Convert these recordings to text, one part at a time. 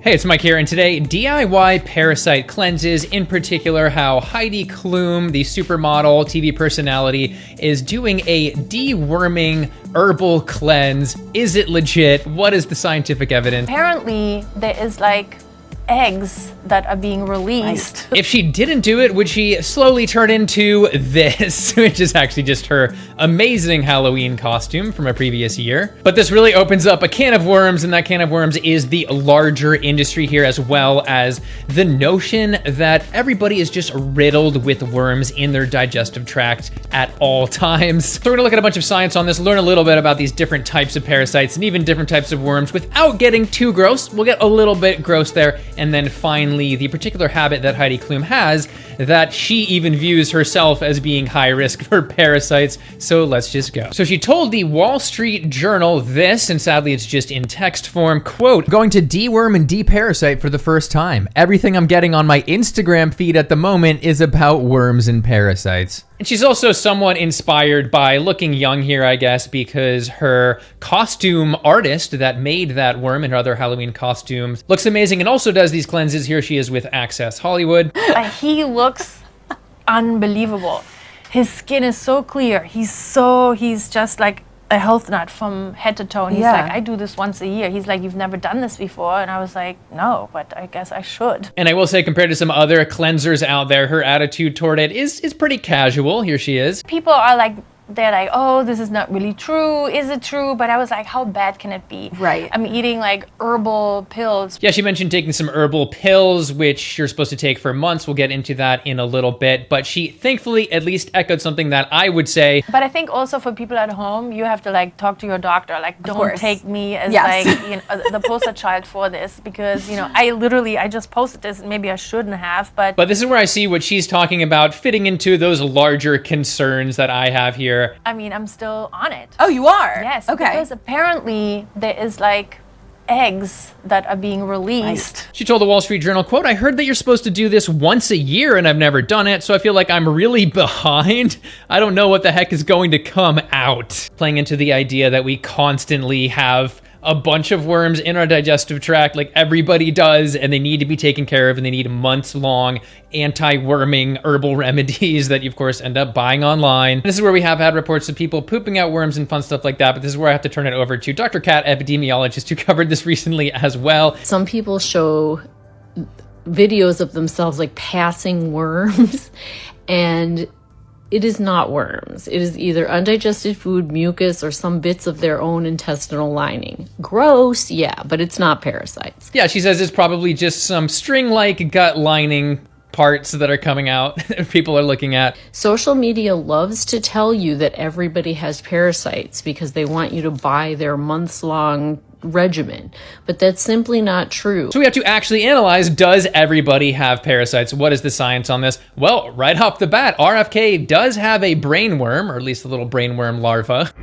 Hey, it's Mike here, and today, DIY parasite cleanses, in particular how Heidi Klum, the supermodel TV personality, is doing a deworming herbal cleanse. Is it legit? What is the scientific evidence? Apparently, there is like eggs that are being released. If she didn't do it, would she slowly turn into this, which is actually just her amazing Halloween costume from a previous year. But this really opens up a can of worms, and that can of worms is the larger industry here, as well as the notion that everybody is just riddled with worms in their digestive tract at all times. So we're gonna look at a bunch of science on this, learn a little bit about these different types of parasites and even different types of worms without getting too gross. We'll get a little bit gross there. And then finally, the particular habit that Heidi Klum has, that she even views herself as being high risk for parasites. So let's just go. So she told the Wall Street Journal this, and sadly it's just in text form, quote, "Going to deworm and deparasite for the first time. Everything I'm getting on my Instagram feed at the moment is about worms and parasites." And she's also somewhat inspired by looking young here, I guess, because her costume artist that made that worm and her other Halloween costumes looks amazing and also does these cleanses. Here she is with Access Hollywood. He looks unbelievable. His skin is so clear. He's just like a health nut from head to toe. And he's like, I do this once a year. He's like, you've never done this before. And I was like, no, but I guess I should. And I will say, compared to some other cleansers out there, her attitude toward it is pretty casual. Here she is. People are like, they're like, oh, this is not really true. Is it true? But I was like, how bad can it be? Right. I'm eating like herbal pills. Yeah, she mentioned taking some herbal pills, which you're supposed to take for months. We'll get into that in a little bit. But she thankfully at least echoed something that I would say. But I think also for people at home, you have to like talk to your doctor. Like, don't take me as Yes. like, you know, the poster child for this. Because, you know, I just posted this and maybe I shouldn't have. But this is where I see what she's talking about fitting into those larger concerns that I have here. I mean, I'm still on it. Oh, you are? Yes. Okay. Because apparently there is like eggs that are being released. She told the Wall Street Journal, quote, "I heard that you're supposed to do this once a year and I've never done it, so I feel like I'm really behind. I don't know what the heck is going to come out." Playing into the idea that we constantly have a bunch of worms in our digestive tract, like everybody does, and they need to be taken care of, and they need months-long anti-worming herbal remedies that you, of course, end up buying online. This is where we have had reports of people pooping out worms and fun stuff like that, but this is where I have to turn it over to Dr. Kat, epidemiologist, who covered this recently as well. Some people show videos of themselves like passing worms, and it is not worms. It is either undigested food, mucus, or some bits of their own intestinal lining. Gross, yeah, but it's not parasites. Yeah, she says it's probably just some string-like gut lining parts that are coming out that people are looking at. Social media loves to tell you that everybody has parasites because they want you to buy their months-long regimen, but that's simply not true. So we have to actually analyze, does everybody have parasites? What is the science on this? Well, right off the bat, RFK does have a brainworm, or at least a little brainworm larva.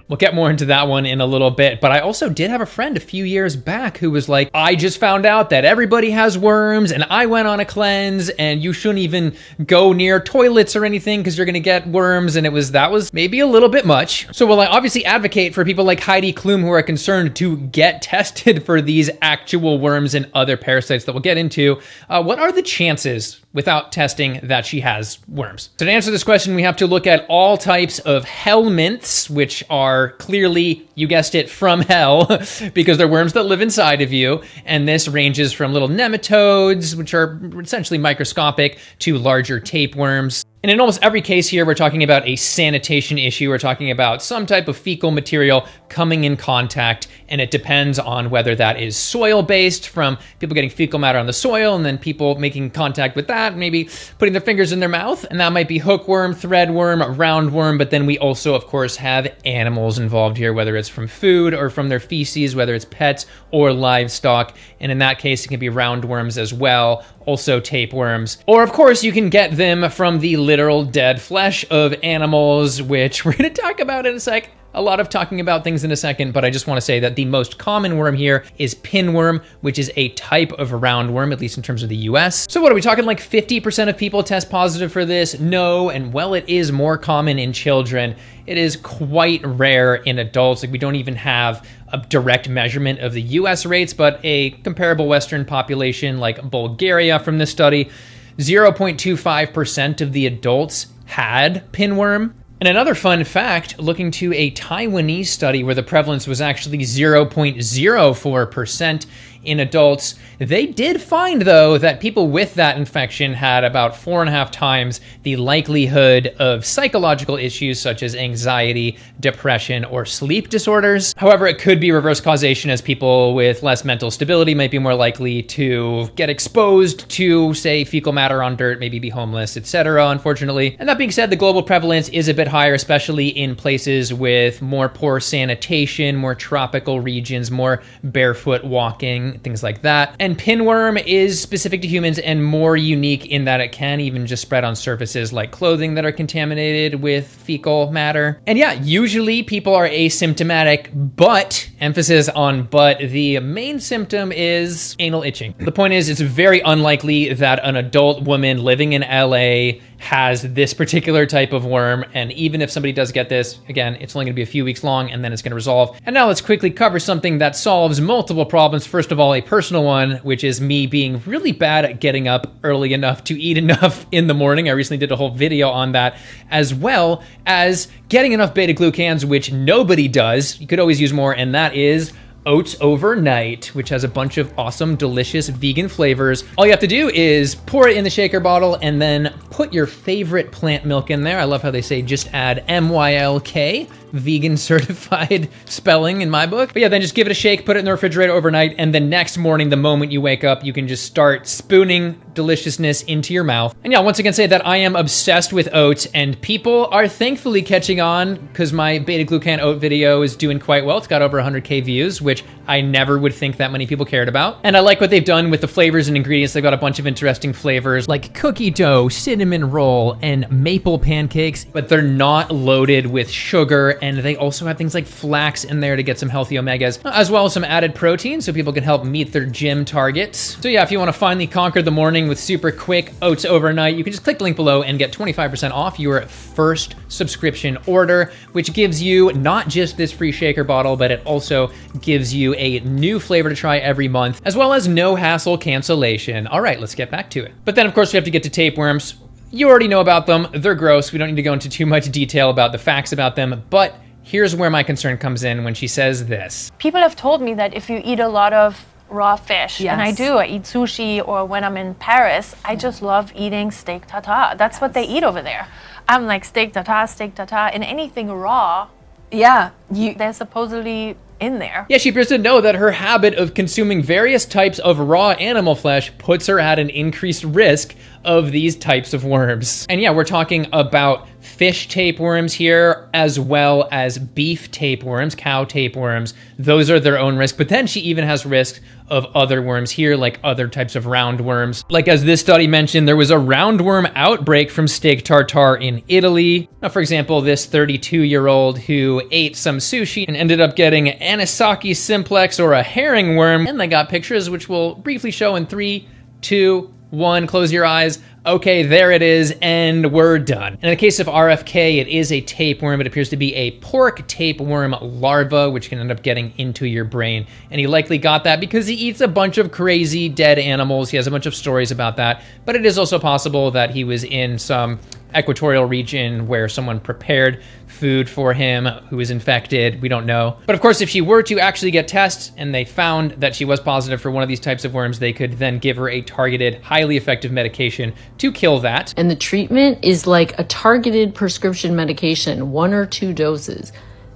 We'll get more into that one in a little bit, but I also did have a friend a few years back who was like, I just found out that everybody has worms and I went on a cleanse and you shouldn't even go near toilets or anything because you're gonna get worms, and that was maybe a little bit much. So while I obviously advocate for people like Heidi Klum who are concerned to get tested for these actual worms and other parasites that we'll get into, what are the chances without testing that she has worms? So to answer this question, we have to look at all types of helminths, which are clearly, you guessed it, from hell, because they're worms that live inside of you. And this ranges from little nematodes, which are essentially microscopic, to larger tapeworms. And in almost every case here, we're talking about a sanitation issue. We're talking about some type of fecal material coming in contact, and it depends on whether that is soil-based, from people getting fecal matter on the soil, and then people making contact with that, maybe putting their fingers in their mouth, and that might be hookworm, threadworm, roundworm, but then we also, of course, have animals involved here, whether it's from food or from their feces, whether it's pets or livestock, and in that case, it can be roundworms as well, also tapeworms. Or, of course, you can get them from the literal dead flesh of animals, which we're going to talk about in a sec. a lot of talking about things in a second, but I just want to say that the most common worm here is pinworm, which is a type of roundworm, at least in terms of the US. So what are we talking, like 50% of people test positive for this? No, and while it is more common in children, it is quite rare in adults. Like we don't even have a direct measurement of the US rates, but a comparable Western population like Bulgaria from this study, 0.25% of the adults had pinworm. And another fun fact, looking to a Taiwanese study where the prevalence was actually 0.04% in adults, they did find, though, that people with that infection had about 4.5 times the likelihood of psychological issues such as anxiety, depression, or sleep disorders. However, it could be reverse causation, as people with less mental stability might be more likely to get exposed to, say, fecal matter on dirt, maybe be homeless, etc., unfortunately. And that being said, the global prevalence is a bit higher, especially in places with more poor sanitation, more tropical regions, more barefoot walking, things like that. And pinworm is specific to humans and more unique in that it can even just spread on surfaces like clothing that are contaminated with fecal matter. And yeah, usually people are asymptomatic, but, emphasis on but, the main symptom is anal itching. The point is, it's very unlikely that an adult woman living in LA has this particular type of worm, and even if somebody does get this, again, it's only going to be a few weeks long and then it's going to resolve. And now let's quickly cover something that solves multiple problems. First of all, a personal one, which is me being really bad at getting up early enough to eat enough in the morning. I recently did a whole video on that, as well as getting enough beta-glucans, which nobody does. You could always use more, and that is Oats Overnight, which has a bunch of awesome, delicious vegan flavors. All you have to do is pour it in the shaker bottle and then put your favorite plant milk in there. I love how they say just add MYLK, vegan certified spelling in my book. But yeah, then just give it a shake, put it in the refrigerator overnight, and the next morning, the moment you wake up, you can just start spooning deliciousness into your mouth. And yeah, once again say that I am obsessed with oats, and people are thankfully catching on because my beta-glucan oat video is doing quite well. It's got over 100K views, which I never would think that many people cared about. And I like what they've done with the flavors and ingredients. They've got a bunch of interesting flavors like cookie dough, cinnamon roll, and maple pancakes, but they're not loaded with sugar. And they also have things like flax in there to get some healthy omegas, as well as some added protein so people can help meet their gym targets. So yeah, if you want to finally conquer the morning with super quick Oats Overnight, you can just click the link below and get 25% off your first subscription order, which gives you not just this free shaker bottle, but it also gives you a new flavor to try every month, as well as no hassle cancellation. All right, let's get back to it. But then of course we have to get to tapeworms. You already know about them. They're gross. We don't need to go into too much detail about the facts about them, but here's where my concern comes in when she says this. People have told me that if you eat a lot of raw fish, Yes. and I do, I eat sushi, or when I'm in Paris, I just love eating steak tartare. That's what they eat over there. I'm like steak tartare, and anything raw, Yeah, they're supposedly in there. Yeah, she appears to know that her habit of consuming various types of raw animal flesh puts her at an increased risk of these types of worms. And yeah, we're talking about fish tapeworms here, as well as beef tapeworms, cow tapeworms. Those are their own risk. But then she even has risks of other worms here, like other types of roundworms. Like as this study mentioned, there was a roundworm outbreak from steak tartare in Italy. Now, for example, this 32-year-old who ate some sushi and ended up getting anisaki simplex, or a herring worm. And they got pictures, which we'll briefly show in 3, 2, 1, close your eyes. Okay, there it is, and we're done. In the case of RFK, it is a tapeworm. It appears to be a pork tapeworm larva, which can end up getting into your brain. And he likely got that because he eats a bunch of crazy dead animals. He has a bunch of stories about that. But it is also possible that he was in some equatorial region where someone prepared food for him who was infected. We don't know. But of course, if she were to actually get tests and they found that she was positive for one of these types of worms, they could then give her a targeted, highly effective medication to kill that. And the treatment is like a targeted prescription medication, 1 or 2 doses,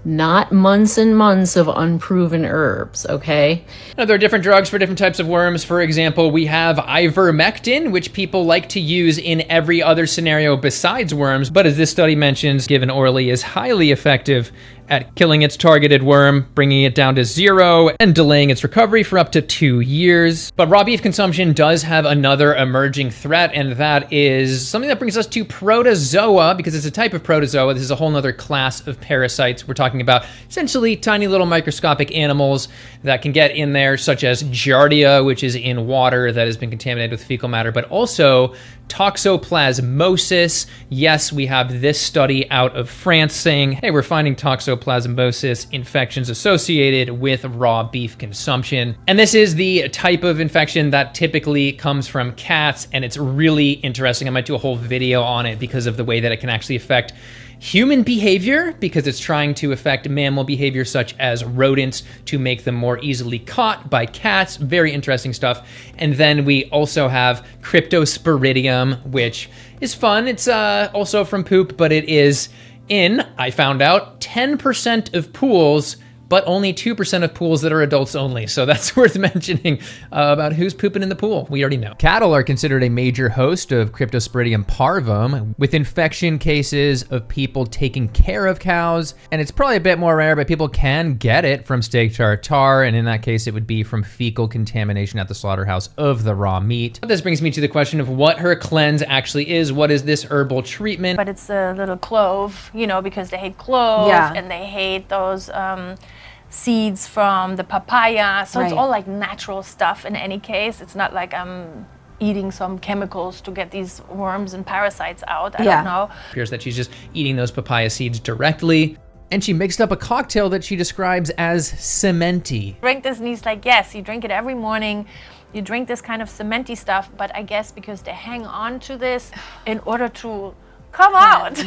not months and months of unproven herbs, okay? Now, there are different drugs for different types of worms. For example, we have ivermectin, which people like to use in every other scenario besides worms, but as this study mentions, given orally is highly effective at killing its targeted worm, bringing it down to 0, and delaying its recovery for up to 2 years. But raw beef consumption does have another emerging threat, and that is something that brings us to Protozoa, because it's a type of Protozoa. This is a whole other class of parasites. We're talking about essentially tiny little microscopic animals that can get in there, such as Giardia, which is in water that has been contaminated with fecal matter, but also toxoplasmosis. Yes, we have this study out of France saying, hey, we're finding toxoplasmosis infections associated with raw beef consumption. And this is the type of infection that typically comes from cats, and it's really interesting. I might do a whole video on it because of the way that it can actually affect human behavior, because it's trying to affect mammal behavior such as rodents to make them more easily caught by cats. Very interesting stuff. And then we also have Cryptosporidium, which is fun. It's also from poop, but it is in, I found out, 10% of pools, but only 2% of pools that are adults only. So that's worth mentioning about who's pooping in the pool. We already know. Cattle are considered a major host of Cryptosporidium parvum, with infection cases of people taking care of cows. And it's probably a bit more rare, but people can get it from steak tartare. And in that case, it would be from fecal contamination at the slaughterhouse of the raw meat. This brings me to the question of what her cleanse actually is. What is this herbal treatment? But it's a little clove, you know, because they hate clove and they hate those seeds from the papaya. So it's all like natural stuff in any case. It's not like I'm eating some chemicals to get these worms and parasites out. I don't know. It appears that she's just eating those papaya seeds directly. And she mixed up a cocktail that she describes as cementy. Drink this, and he's like, yes, you drink it every morning. You drink this kind of cementy stuff, but I guess because they hang on to this in order to come out.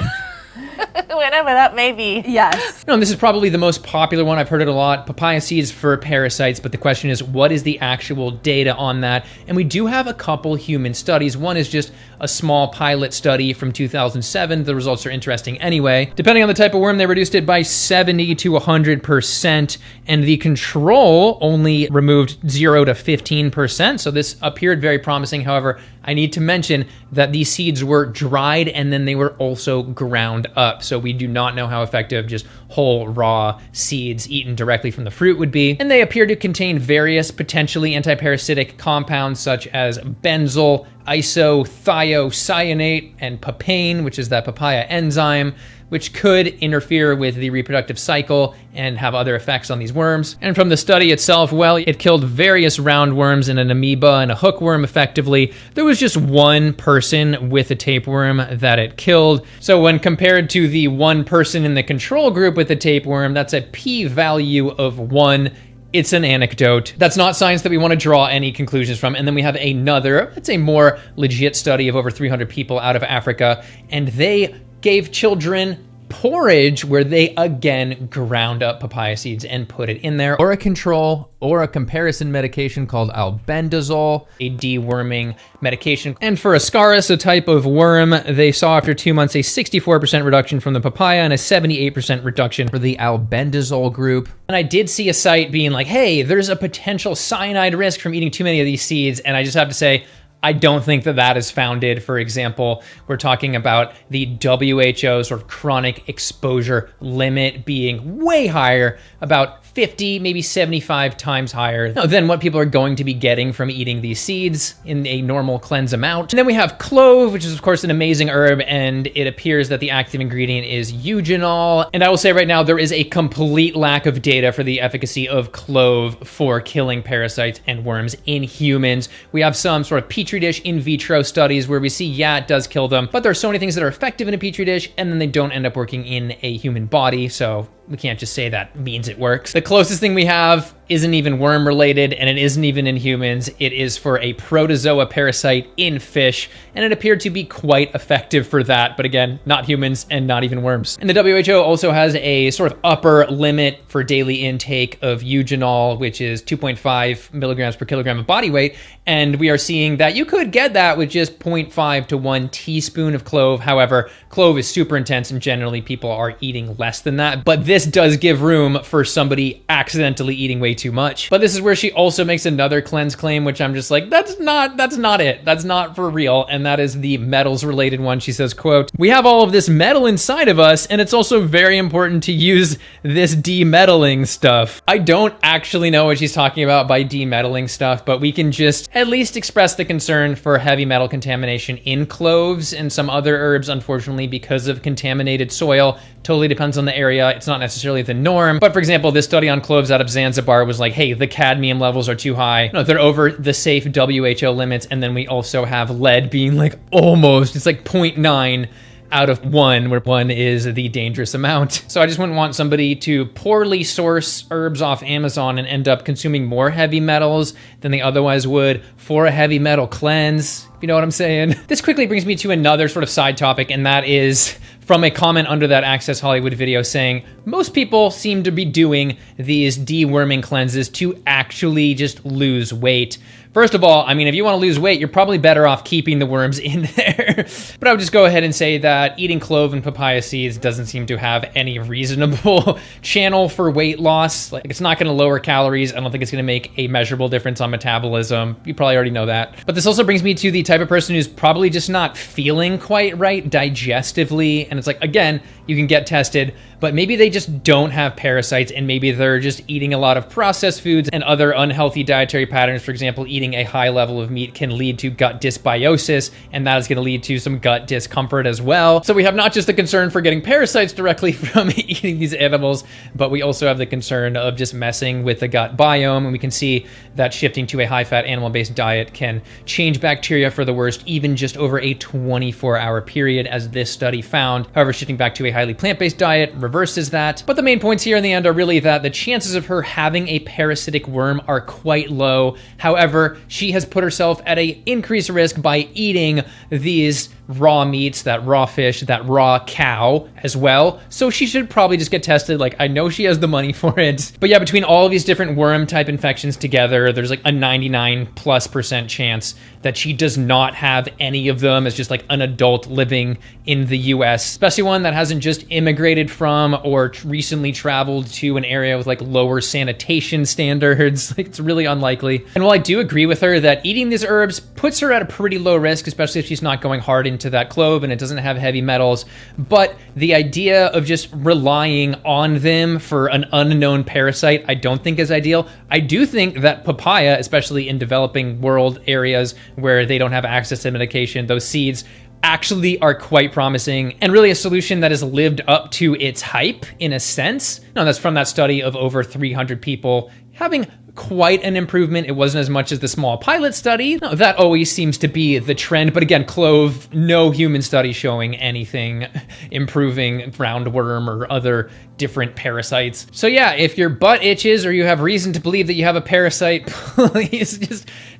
Whatever that may be. Yes. No, and this is probably the most popular one. I've heard it a lot. Papaya seeds for parasites, but the question is, what is the actual data on that? And we do have a couple human studies. One is just a small pilot study from 2007. The results are interesting anyway. Depending on the type of worm, they reduced it by 70 to 100%, and the control only removed 0 to 15%. So this appeared very promising. However, I need to mention that these seeds were dried and then they were also ground up. So we do not know how effective just whole raw seeds eaten directly from the fruit would be. And they appear to contain various potentially antiparasitic compounds such as benzyl, isothiocyanate, and papain, which is that papaya enzyme, which could interfere with the reproductive cycle and have other effects on these worms. And from the study itself, well, it killed various roundworms and an amoeba and a hookworm effectively. There was just one person with a tapeworm that it killed. So when compared to the one person in the control group with a tapeworm, that's a p-value of 1. It's an anecdote. That's not science that we want to draw any conclusions from. And then we have another, it's a more legit study of over 300 people out of Africa, and they gave children porridge where they again ground up papaya seeds and put it in there. Or a control or a comparison medication called albendazole, a deworming medication. And for Ascaris, a type of worm, they saw after 2 months a 64% reduction from the papaya and a 78% reduction for the albendazole group. And I did see a site being like, hey, there's a potential cyanide risk from eating too many of these seeds. And I just have to say, I don't think that that is founded. For example, we're talking about the WHO sort of chronic exposure limit being way higher, about 50, maybe 75 times higher than what people are going to be getting from eating these seeds in a normal cleanse amount. And then we have clove, which is of course an amazing herb, and it appears that the active ingredient is eugenol. And I will say right now, there is a complete lack of data for the efficacy of clove for killing parasites and worms in humans. We have some sort of petri dish in vitro studies where we see, yeah, it does kill them, but there are so many things that are effective in a petri dish and then they don't end up working in a human body. So we can't just say that means it works. The closest thing we have isn't even worm related, and it isn't even in humans. It is for a protozoa parasite in fish, and it appeared to be quite effective for that, but again, not humans and not even worms. And the WHO also has a sort of upper limit for daily intake of eugenol, which is 2.5 milligrams per kilogram of body weight, and we are seeing that you could get that with just 0.5 to 1 teaspoon of clove. However, clove is super intense, and generally people are eating less than that, but this does give room for somebody accidentally eating way too much. But this is where she also makes another cleanse claim, which I'm just like, that's not it. That's not for real. And that is the metals related one. She says, quote, "We have all of this metal inside of us, and it's also very important to use this demetalling stuff." I don't actually know what she's talking about by demetalling stuff, but we can just at least express the concern for heavy metal contamination in cloves and some other herbs, unfortunately, because of contaminated soil. Totally depends on the area. It's not necessarily the norm. But for example, this study on cloves out of Zanzibar was like, hey, the cadmium levels are too high. No, they're over the safe WHO limits. And then we also have lead being like almost, it's like 0.9 out of 1, where 1 is the dangerous amount. So I just wouldn't want somebody to poorly source herbs off Amazon and end up consuming more heavy metals than they otherwise would for a heavy metal cleanse, if you know what I'm saying. This quickly brings me to another sort of side topic, and that is from a comment under that Access Hollywood video saying, most people seem to be doing these deworming cleanses to actually just lose weight. First of all, I mean, if you want to lose weight, you're probably better off keeping the worms in there. But I would just go ahead and say that eating clove and papaya seeds doesn't seem to have any reasonable channel for weight loss. Like, it's not going to lower calories. I don't think it's going to make a measurable difference on metabolism. You probably already know that. But this also brings me to the type of person who's probably just not feeling quite right digestively. And it's like, again, you can get tested, but maybe they just don't have parasites, and maybe they're just eating a lot of processed foods and other unhealthy dietary patterns. For example, eating a high level of meat can lead to gut dysbiosis, and that is going to lead to some gut discomfort as well. So we have not just the concern for getting parasites directly from eating these animals, but we also have the concern of just messing with the gut biome. And we can see that shifting to a high-fat animal-based diet can change bacteria for the worst, even just over a 24-hour period, as this study found. However, shifting back to a highly plant-based diet reverses that. But the main points here in the end are really that the chances of her having a parasitic worm are quite low. However, she has put herself at an increased risk by eating these raw meats, that raw fish, that raw cow as well. So she should probably just get tested. Like, I know she has the money for it. But yeah, between all of these different worm type infections together, there's like a 99+% chance that she does not have any of them as just like an adult living in the US, especially one that hasn't just immigrated from or recently traveled to an area with like lower sanitation standards. Like, it's really unlikely. And while I do agree with her that eating these herbs puts her at a pretty low risk, especially if she's not going hard into that clove and it doesn't have heavy metals, but the idea of just relying on them for an unknown parasite, I don't think is ideal. I do think that papaya, especially in developing world areas where they don't have access to medication, those seeds actually are quite promising and really a solution that has lived up to its hype in a sense. No, that's from that study of over 300 people having quite an improvement. It wasn't as much as the small pilot study. No, that always seems to be the trend. But again, clove, no human study showing anything improving roundworm or other different parasites. So yeah, if your butt itches or you have reason to believe that you have a parasite, please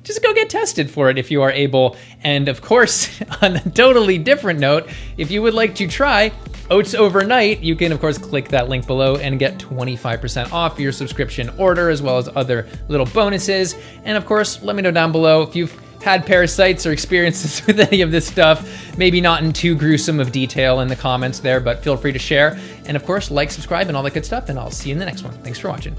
just go get tested for it if you are able. And of course, on a totally different note, if you would like to try Oats Overnight, you can of course click that link below and get 25% off your subscription order, as well as other little bonuses. And of course, let me know down below if you've had parasites or experiences with any of this stuff. Maybe not in too gruesome of detail in the comments there, but feel free to share. And of course, like, subscribe, and all that good stuff. And I'll see you in the next one. Thanks for watching.